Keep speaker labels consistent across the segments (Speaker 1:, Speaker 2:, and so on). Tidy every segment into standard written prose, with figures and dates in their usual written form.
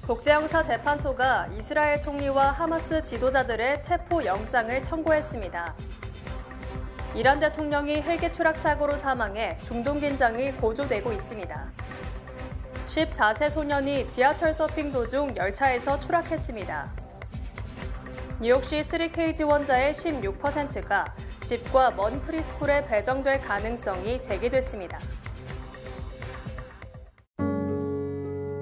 Speaker 1: 국제형사재판소가 이스라엘 총리와 하마스 지도자들의 체포 영장을 청구했습니다. 이란 대통령이 헬기 추락 사고로 사망해 중동 긴장이 고조되고 있습니다. 14세 소년이 지하철 서핑 도중 열차에서 추락했습니다. 뉴욕시 3K 지원자의 16%가 집과 먼 프리스쿨에 배정될 가능성이 제기됐습니다.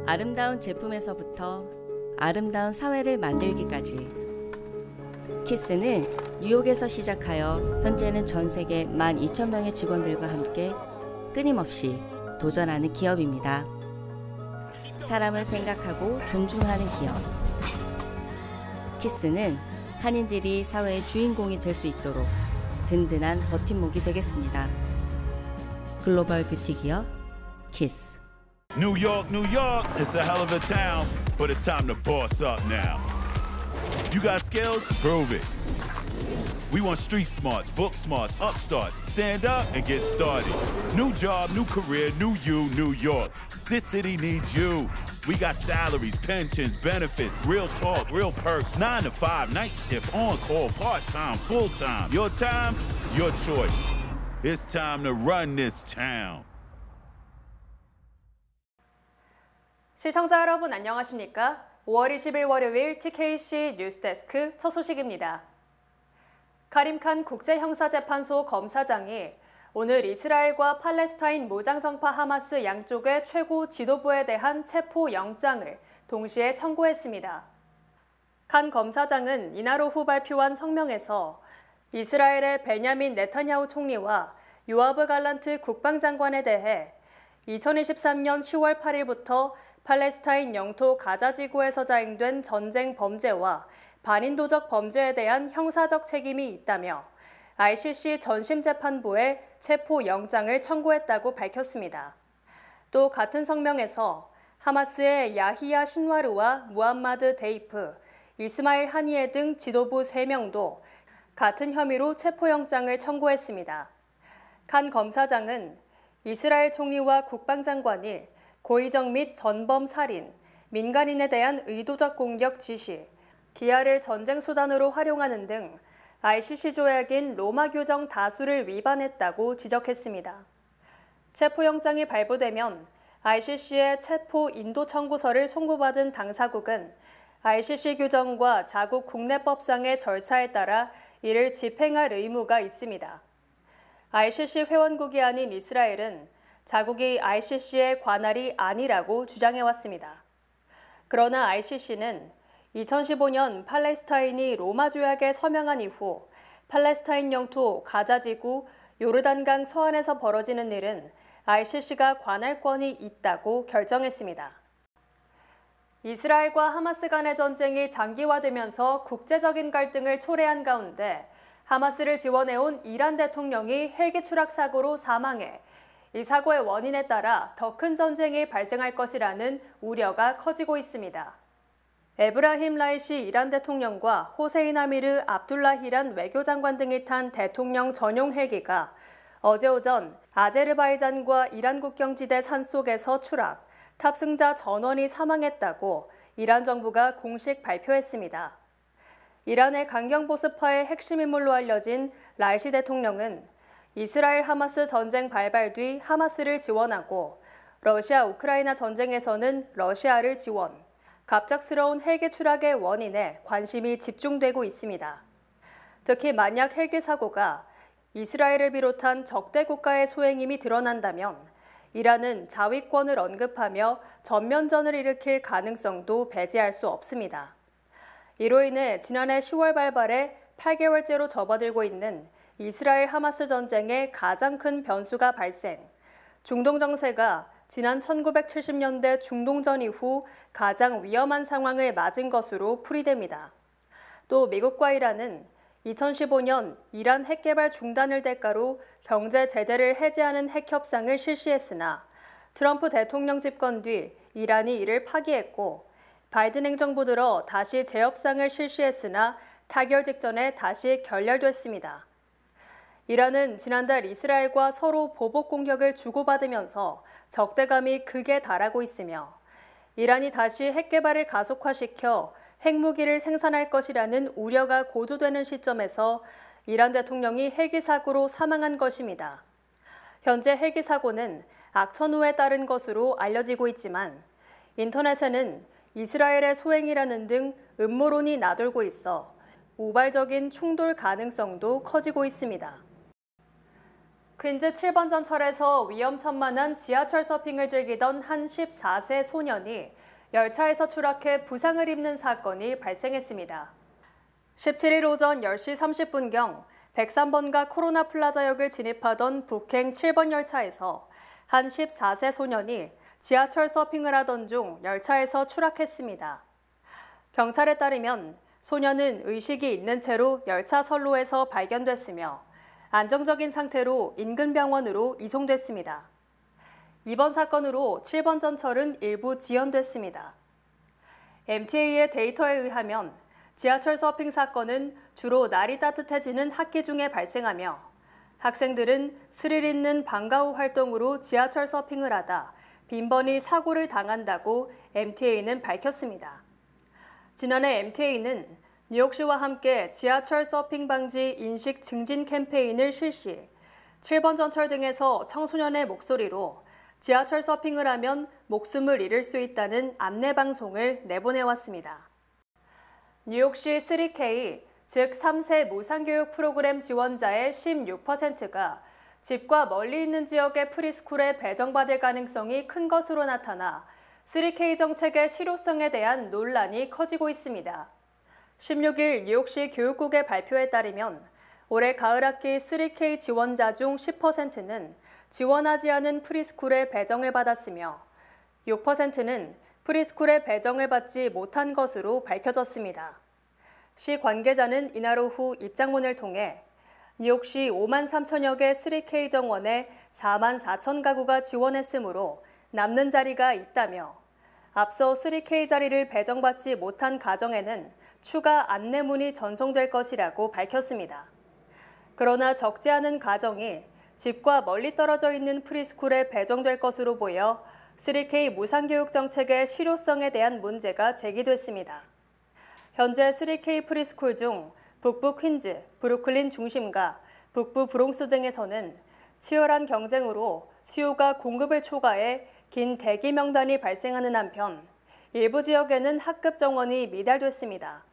Speaker 2: 아름다운 제품에서부터 아름다운 사회를 만들기까지 키스는 뉴욕에서 시작하여 현재는 전 세계 12,000명의 직원들과 함께 끊임없이 도전하는 기업입니다. 사람을 생각하고 존중하는 기업. 키스는 한인들이 사회의 주인공이 될 수 있도록 든든한 버팀목이 되겠습니다. 글로벌 뷰티 기업 키스.
Speaker 3: New York, it's a hell of a town, but it's time to boss up now. You got skills? Prove it. We want street smarts, book smarts, upstarts. Stand up and get started. New job, new career, new you, New York. This city needs you. We got salaries, pensions, benefits, real talk, real perks, 9 to 5, night shift, on call, part-time, full-time. Your time, your choice. It's time to run this town.
Speaker 1: 시청자 여러분 안녕하십니까? 5월 20일 월요일 TKC 뉴스데스크 첫 소식입니다. 카림칸 국제형사재판소 검사장이 오늘 이스라엘과 팔레스타인 무장정파 하마스 양쪽의 최고 지도부에 대한 체포 영장을 동시에 청구했습니다. 칸 검사장은 이날 오후 발표한 성명에서 이스라엘의 베냐민 네타냐후 총리와 요아브 갈란트 국방장관에 대해 2023년 10월 8일부터 팔레스타인 영토 가자지구에서 자행된 전쟁 범죄와 반인도적 범죄에 대한 형사적 책임이 있다며 ICC 전심재판부에 체포 영장을 청구했다고 밝혔습니다. 또 같은 성명에서 하마스의 야히야 신와르와 무함마드 데이프, 이스마일 하니에 등 지도부 3명도 같은 혐의로 체포영장을 청구했습니다. 칸 검사장은 이스라엘 총리와 국방장관이 고의적 및 전범 살인, 민간인에 대한 의도적 공격 지시, 기아를 전쟁 수단으로 활용하는 등 ICC 조약인 로마 규정 다수를 위반했다고 지적했습니다. 체포영장이 발부되면 ICC의 체포 인도 청구서를 송부받은 당사국은 ICC 규정과 자국 국내법상의 절차에 따라 이를 집행할 의무가 있습니다. ICC 회원국이 아닌 이스라엘은 자국이 ICC의 관할이 아니라고 주장해왔습니다. 그러나 ICC는 2015년 팔레스타인이 로마 조약에 서명한 이후 팔레스타인 영토 가자지구 요르단강 서안에서 벌어지는 일은 ICC가 관할권이 있다고 결정했습니다. 이스라엘과 하마스 간의 전쟁이 장기화되면서 국제적인 갈등을 초래한 가운데 하마스를 지원해온 이란 대통령이 헬기 추락 사고로 사망해 이 사고의 원인에 따라 더 큰 전쟁이 발생할 것이라는 우려가 커지고 있습니다. 에브라힘 라이시 이란 대통령과 호세인 아미르 압둘라히란 외교장관 등이 탄 대통령 전용 헬기가 어제 오전 아제르바이잔과 이란 국경지대 산속에서 추락, 탑승자 전원이 사망했다고 이란 정부가 공식 발표했습니다. 이란의 강경보수파의 핵심 인물로 알려진 라이시 대통령은 이스라엘 하마스 전쟁 발발 뒤 하마스를 지원하고 러시아 우크라이나 전쟁에서는 러시아를 지원, 갑작스러운 헬기 추락의 원인에 관심이 집중되고 있습니다. 특히 만약 헬기 사고가 이스라엘을 비롯한 적대 국가의 소행임이 드러난다면 이란은 자위권을 언급하며 전면전을 일으킬 가능성도 배제할 수 없습니다. 이로 인해 지난해 10월 발발해 8개월째로 접어들고 있는 이스라엘 하마스 전쟁의 가장 큰 변수가 발생, 중동 정세가 지난 1970년대 중동전 이후 가장 위험한 상황을 맞은 것으로 풀이됩니다. 또 미국과 이란은 2015년 이란 핵개발 중단을 대가로 경제 제재를 해제하는 핵협상을 실시했으나 트럼프 대통령 집권 뒤 이란이 이를 파기했고 바이든 행정부 들어 다시 재협상을 실시했으나 타결 직전에 다시 결렬됐습니다. 이란은 지난달 이스라엘과 서로 보복 공격을 주고받으면서 적대감이 극에 달하고 있으며 이란이 다시 핵 개발을 가속화시켜 핵무기를 생산할 것이라는 우려가 고조되는 시점에서 이란 대통령이 헬기 사고로 사망한 것입니다. 현재 헬기 사고는 악천후에 따른 것으로 알려지고 있지만 인터넷에는 이스라엘의 소행이라는 등 음모론이 나돌고 있어 우발적인 충돌 가능성도 커지고 있습니다. 퀸즈 7번 전철에서 위험천만한 지하철 서핑을 즐기던 한 14세 소년이 열차에서 추락해 부상을 입는 사건이 발생했습니다. 17일 오전 10시 30분경 103번가 코로나 플라자역을 진입하던 북행 7번 열차에서 한 14세 소년이 지하철 서핑을 하던 중 열차에서 추락했습니다. 경찰에 따르면 소년은 의식이 있는 채로 열차 선로에서 발견됐으며 안정적인 상태로 인근 병원으로 이송됐습니다. 이번 사건으로 7번 전철은 일부 지연됐습니다. MTA의 데이터에 의하면 지하철 서핑 사건은 주로 날이 따뜻해지는 학기 중에 발생하며 학생들은 스릴 있는 방과 후 활동으로 지하철 서핑을 하다 빈번히 사고를 당한다고 MTA는 밝혔습니다. 지난해 MTA는 뉴욕시와 함께 지하철 서핑 방지 인식 증진 캠페인을 실시, 7번 전철 등에서 청소년의 목소리로 지하철 서핑을 하면 목숨을 잃을 수 있다는 안내 방송을 내보내왔습니다. 뉴욕시 3K, 즉 3세 무상교육 프로그램 지원자의 16%가 집과 멀리 있는 지역의 프리스쿨에 배정받을 가능성이 큰 것으로 나타나 3K 정책의 실효성에 대한 논란이 커지고 있습니다. 16일 뉴욕시 교육국의 발표에 따르면 올해 가을 학기 3K 지원자 중 10%는 지원하지 않은 프리스쿨에 배정을 받았으며 6%는 프리스쿨에 배정을 받지 못한 것으로 밝혀졌습니다. 시 관계자는 이날 오후 입장문을 통해 뉴욕시 5만 3천여 개 3K 정원에 4만 4천 가구가 지원했으므로 남는 자리가 있다며 앞서 3K 자리를 배정받지 못한 가정에는 추가 안내문이 전송될 것이라고 밝혔습니다. 그러나 적지 않은 가정이 집과 멀리 떨어져 있는 프리스쿨에 배정될 것으로 보여 3K 무상교육 정책의 실효성에 대한 문제가 제기됐습니다. 현재 3K 프리스쿨 중 북부 퀸즈, 브루클린 중심가, 북부 브롱스 등에서는 치열한 경쟁으로 수요가 공급을 초과해 긴 대기 명단이 발생하는 한편 일부 지역에는 학급 정원이 미달됐습니다.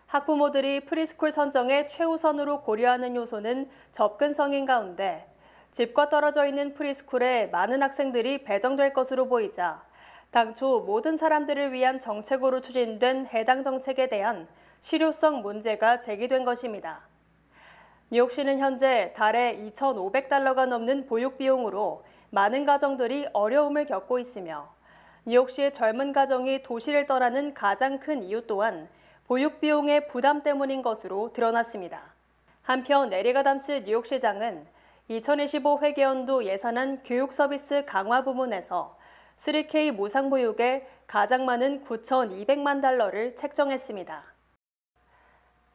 Speaker 1: 학부모들이 프리스쿨 선정에 최우선으로 고려하는 요소는 접근성인 가운데 집과 떨어져 있는 프리스쿨에 많은 학생들이 배정될 것으로 보이자 당초 모든 사람들을 위한 정책으로 추진된 해당 정책에 대한 실효성 문제가 제기된 것입니다. 뉴욕시는 현재 달에 $2,500가 넘는 보육 비용으로 많은 가정들이 어려움을 겪고 있으며 뉴욕시의 젊은 가정이 도시를 떠나는 가장 큰 이유 또한 보육 비용의 부담 때문인 것으로 드러났습니다. 한편 에릭 아담스 뉴욕시장은 2025 회계연도 예산안 교육 서비스 강화 부문에서 3K 무상보육에 가장 많은 $9,200만 달러를 책정했습니다.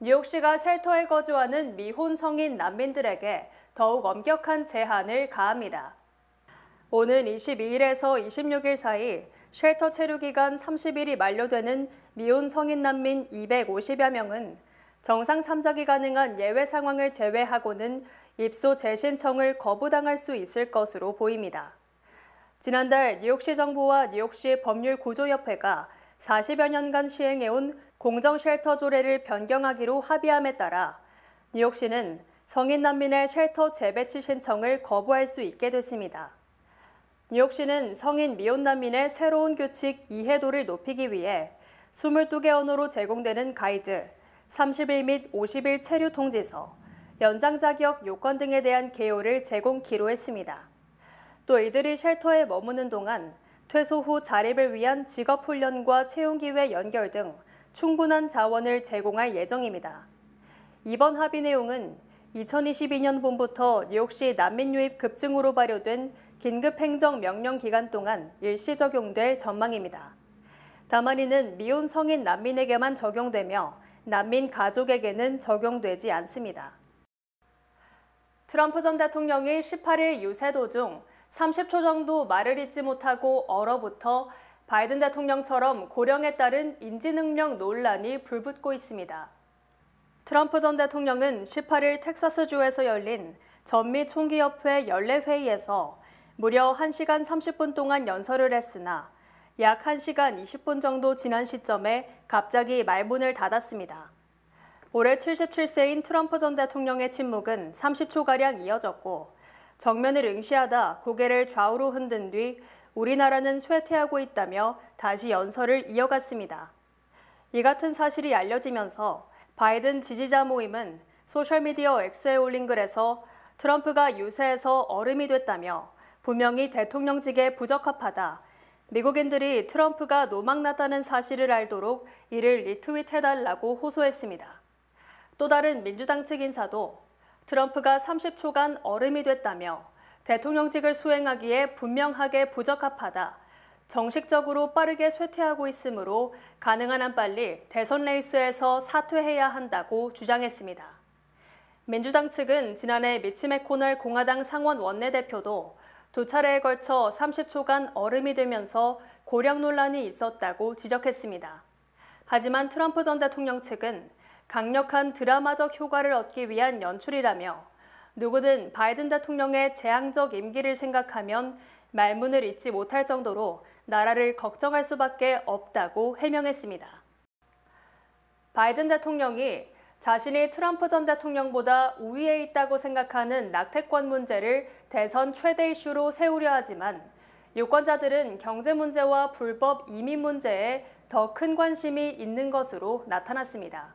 Speaker 1: 뉴욕시가 쉘터에 거주하는 미혼 성인 난민들에게 더욱 엄격한 제한을 가합니다. 오는 22일에서 26일 사이 쉘터 체류 기간 30일이 만료되는 미혼 성인 난민 250여 명은 정상 참작이 가능한 예외 상황을 제외하고는 입소 재신청을 거부당할 수 있을 것으로 보입니다. 지난달 뉴욕시 정부와 뉴욕시 법률구조협회가 40여 년간 시행해온 공정 쉘터 조례를 변경하기로 합의함에 따라 뉴욕시는 성인 난민의 쉘터 재배치 신청을 거부할 수 있게 됐습니다. 뉴욕시는 성인 미혼 난민의 새로운 규칙 이해도를 높이기 위해 22개 언어로 제공되는 가이드, 30일 및 50일 체류 통지서, 연장 자격 요건 등에 대한 개요를 제공키로 했습니다. 또 이들이 쉘터에 머무는 동안 퇴소 후 자립을 위한 직업훈련과 채용기회 연결 등 충분한 자원을 제공할 예정입니다. 이번 합의 내용은 2022년 봄부터 뉴욕시 난민 유입 급증으로 발효된 긴급행정명령 기간 동안 일시 적용될 전망입니다. 다만 이는 미혼 성인 난민에게만 적용되며 난민 가족에게는 적용되지 않습니다. 트럼프 전 대통령이 18일 유세 도중 30초 정도 말을 잇지 못하고 얼어붙어 바이든 대통령처럼 고령에 따른 인지능력 논란이 불붙고 있습니다. 트럼프 전 대통령은 18일 텍사스주에서 열린 전미 총기협회 연례회의에서 무려 1시간 30분 동안 연설을 했으나 약 1시간 20분 정도 지난 시점에 갑자기 말문을 닫았습니다. 올해 77세인 트럼프 전 대통령의 침묵은 30초가량 이어졌고 정면을 응시하다 고개를 좌우로 흔든 뒤 우리나라는 쇠퇴하고 있다며 다시 연설을 이어갔습니다. 이 같은 사실이 알려지면서 바이든 지지자 모임은 소셜미디어 X에 올린 글에서 트럼프가 유세에서 얼음이 됐다며 분명히 대통령직에 부적합하다. 미국인들이 트럼프가 노망났다는 사실을 알도록 이를 리트윗해달라고 호소했습니다. 또 다른 민주당 측 인사도 트럼프가 30초간 얼음이 됐다며 대통령직을 수행하기에 분명하게 부적합하다. 정식적으로 빠르게 쇠퇴하고 있으므로 가능한 한 빨리 대선 레이스에서 사퇴해야 한다고 주장했습니다. 민주당 측은 지난해 미치 맥코널 공화당 상원 원내대표도 두 차례에 걸쳐 30초간 얼음이 되면서 고령 논란이 있었다고 지적했습니다. 하지만 트럼프 전 대통령 측은 강력한 드라마적 효과를 얻기 위한 연출이라며 누구든 바이든 대통령의 재앙적 임기를 생각하면 말문을 잇지 못할 정도로 나라를 걱정할 수밖에 없다고 해명했습니다. 바이든 대통령이 자신이 트럼프 전 대통령보다 우위에 있다고 생각하는 낙태권 문제를 대선 최대 이슈로 세우려 하지만 유권자들은 경제 문제와 불법 이민 문제에 더 큰 관심이 있는 것으로 나타났습니다.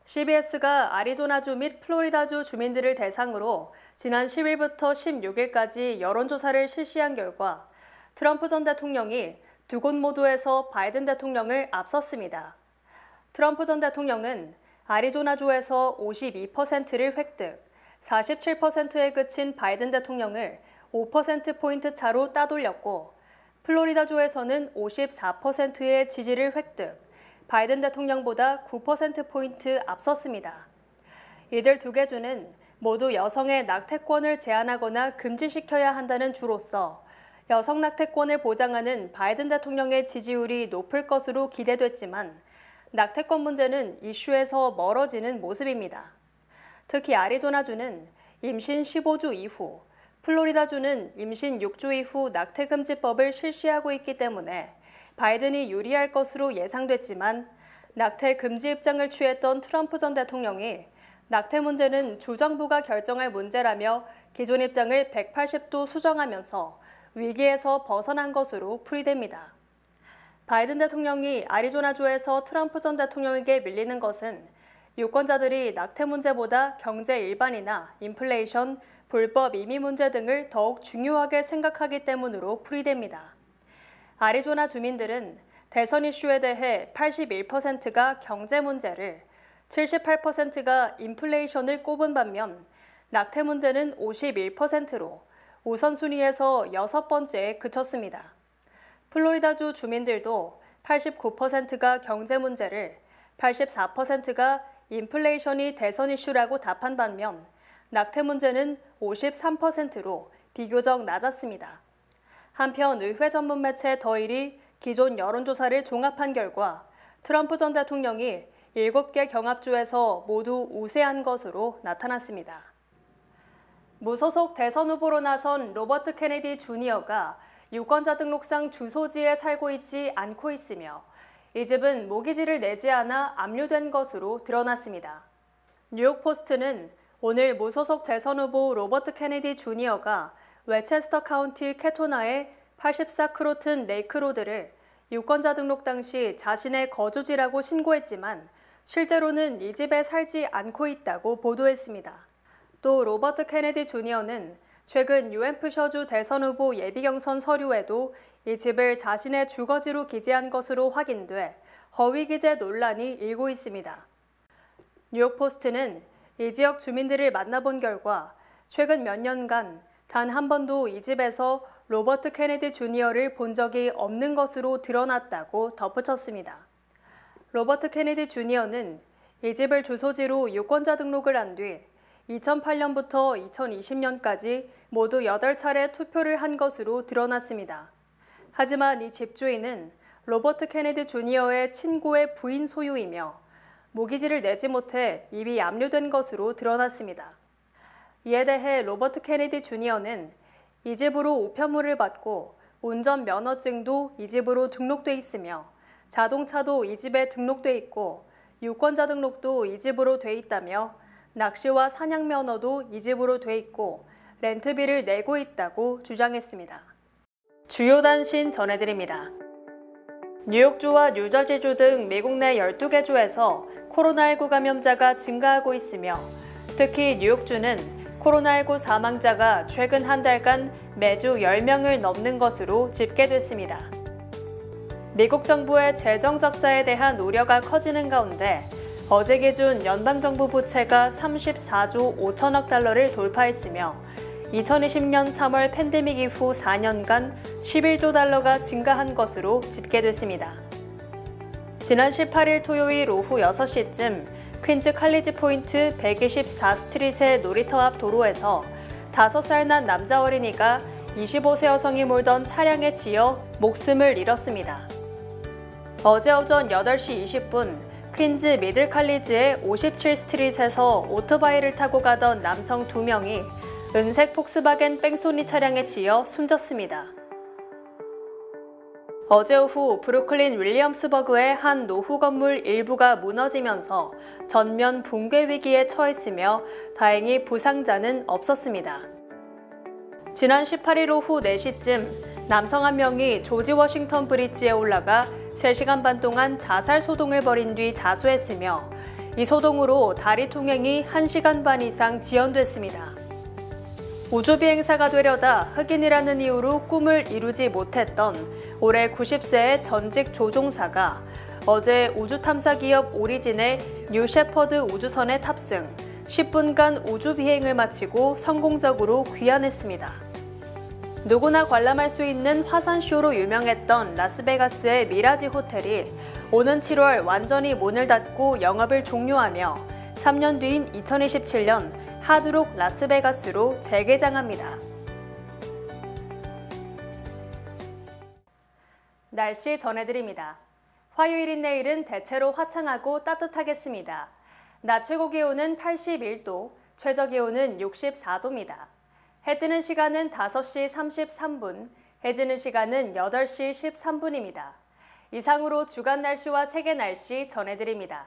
Speaker 1: CBS가 아리조나주 및 플로리다주 주민들을 대상으로 지난 10일부터 16일까지 여론조사를 실시한 결과 트럼프 전 대통령이 두 곳 모두에서 바이든 대통령을 앞섰습니다. 트럼프 전 대통령은 아리조나주에서 52%를 획득, 47%에 그친 바이든 대통령을 5%포인트 차로 따돌렸고 플로리다주에서는 54%의 지지를 획득, 바이든 대통령보다 9%포인트 앞섰습니다. 이들 두 개 주는 모두 여성의 낙태권을 제한하거나 금지시켜야 한다는 주로서 여성 낙태권을 보장하는 바이든 대통령의 지지율이 높을 것으로 기대됐지만 낙태권 문제는 이슈에서 멀어지는 모습입니다. 특히 아리조나주는 임신 15주 이후, 플로리다주는 임신 6주 이후 낙태금지법을 실시하고 있기 때문에 바이든이 유리할 것으로 예상됐지만 낙태 금지 입장을 취했던 트럼프 전 대통령이 낙태 문제는 주정부가 결정할 문제라며 기존 입장을 180도 수정하면서 위기에서 벗어난 것으로 풀이됩니다. 바이든 대통령이 아리조나주에서 트럼프 전 대통령에게 밀리는 것은 유권자들이 낙태 문제보다 경제 일반이나 인플레이션, 불법 이민 문제 등을 더욱 중요하게 생각하기 때문으로 풀이됩니다. 아리조나 주민들은 대선 이슈에 대해 81%가 경제 문제를, 78%가 인플레이션을 꼽은 반면 낙태 문제는 51%로 우선순위에서 6번째에 그쳤습니다. 플로리다주 주민들도 89%가 경제 문제를, 84%가 인플레이션이 대선 이슈라고 답한 반면 낙태 문제는 53%로 비교적 낮았습니다. 한편 의회 전문 매체 더일이 기존 여론조사를 종합한 결과 트럼프 전 대통령이 7개 경합주에서 모두 우세한 것으로 나타났습니다. 무소속 대선 후보로 나선 로버트 케네디 주니어가 유권자 등록상 주소지에 살고 있지 않고 있으며 이 집은 모기지를 내지 않아 압류된 것으로 드러났습니다. 뉴욕포스트는 오늘 무소속 대선 후보 로버트 케네디 주니어가 웨체스터 카운티 캐토나의 84 크로튼 레이크 로드를 유권자 등록 당시 자신의 거주지라고 신고했지만 실제로는 이 집에 살지 않고 있다고 보도했습니다. 또 로버트 케네디 주니어는 최근 뉴햄프셔주 대선 후보 예비경선 서류에도 이 집을 자신의 주거지로 기재한 것으로 확인돼 허위 기재 논란이 일고 있습니다. 뉴욕포스트는 이 지역 주민들을 만나본 결과 최근 몇 년간 단 한 번도 이 집에서 로버트 케네디 주니어를 본 적이 없는 것으로 드러났다고 덧붙였습니다. 로버트 케네디 주니어는 이 집을 주소지로 유권자 등록을 한 뒤 2008년부터 2020년까지 모두 8차례 투표를 한 것으로 드러났습니다. 하지만 이 집주인은 로버트 케네디 주니어의 친구의 부인 소유이며 모기지를 내지 못해 이미 압류된 것으로 드러났습니다. 이에 대해 로버트 케네디 주니어는 이 집으로 우편물을 받고 운전 면허증도 이 집으로 등록돼 있으며 자동차도 이 집에 등록돼 있고 유권자 등록도 이 집으로 돼 있다며 낚시와 사냥 면허도 이 집으로 돼 있고 렌트비를 내고 있다고 주장했습니다. 주요 단신 전해드립니다. 뉴욕주와 뉴저지주 등 미국 내 12개 주에서 코로나19 감염자가 증가하고 있으며 특히 뉴욕주는 코로나19 사망자가 최근 한 달간 매주 10명을 넘는 것으로 집계됐습니다. 미국 정부의 재정 적자에 대한 우려가 커지는 가운데 어제 기준 연방정부 부채가 34조 5천억 달러를 돌파했으며 2020년 3월 팬데믹 이후 4년간 11조 달러가 증가한 것으로 집계됐습니다. 지난 18일 토요일 오후 6시쯤 퀸즈 칼리지 포인트 124스트릿의 놀이터 앞 도로에서 5살 난 남자 어린이가 25세 여성이 몰던 차량에 치여 목숨을 잃었습니다. 어제 오전 8시 20분 퀸즈 미들 칼리지의 57스트릿에서 오토바이를 타고 가던 남성 2명이 은색 폭스바겐 뺑소니 차량에 치여 숨졌습니다. 어제 오후 브루클린 윌리엄스버그의 한 노후 건물 일부가 무너지면서 전면 붕괴 위기에 처했으며 다행히 부상자는 없었습니다. 지난 18일 오후 4시쯤 남성 한 명이 조지 워싱턴 브리지에 올라가 3시간 반 동안 자살 소동을 벌인 뒤 자수했으며 이 소동으로 다리 통행이 1시간 반 이상 지연됐습니다. 우주비행사가 되려다 흑인이라는 이유로 꿈을 이루지 못했던 올해 90세의 전직 조종사가 어제 우주탐사 기업 오리진의 뉴 셰퍼드 우주선에 탑승, 10분간 우주비행을 마치고 성공적으로 귀환했습니다. 누구나 관람할 수 있는 화산쇼로 유명했던 라스베가스의 미라지 호텔이 오는 7월 완전히 문을 닫고 영업을 종료하며 3년 뒤인 2027년 하드록 라스베가스로 재개장합니다. 날씨 전해드립니다. 화요일인 내일은 대체로 화창하고 따뜻하겠습니다. 낮 최고 기온은 81도, 최저 기온은 64도입니다. 해 뜨는 시간은 5시 33분, 해 지는 시간은 8시 13분입니다. 이상으로 주간 날씨와 세계 날씨 전해드립니다.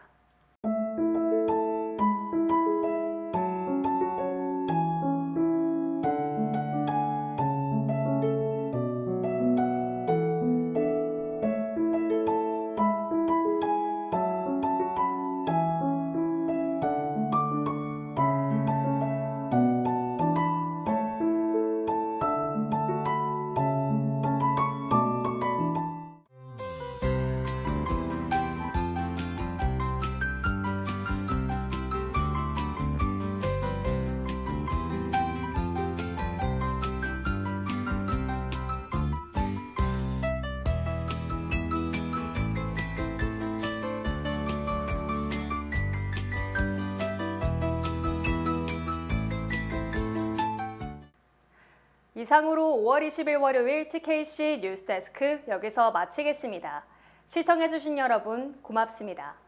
Speaker 1: 이상으로 5월 20일 월요일 TKC 뉴스데스크 여기서 마치겠습니다. 시청해주신 여러분 고맙습니다.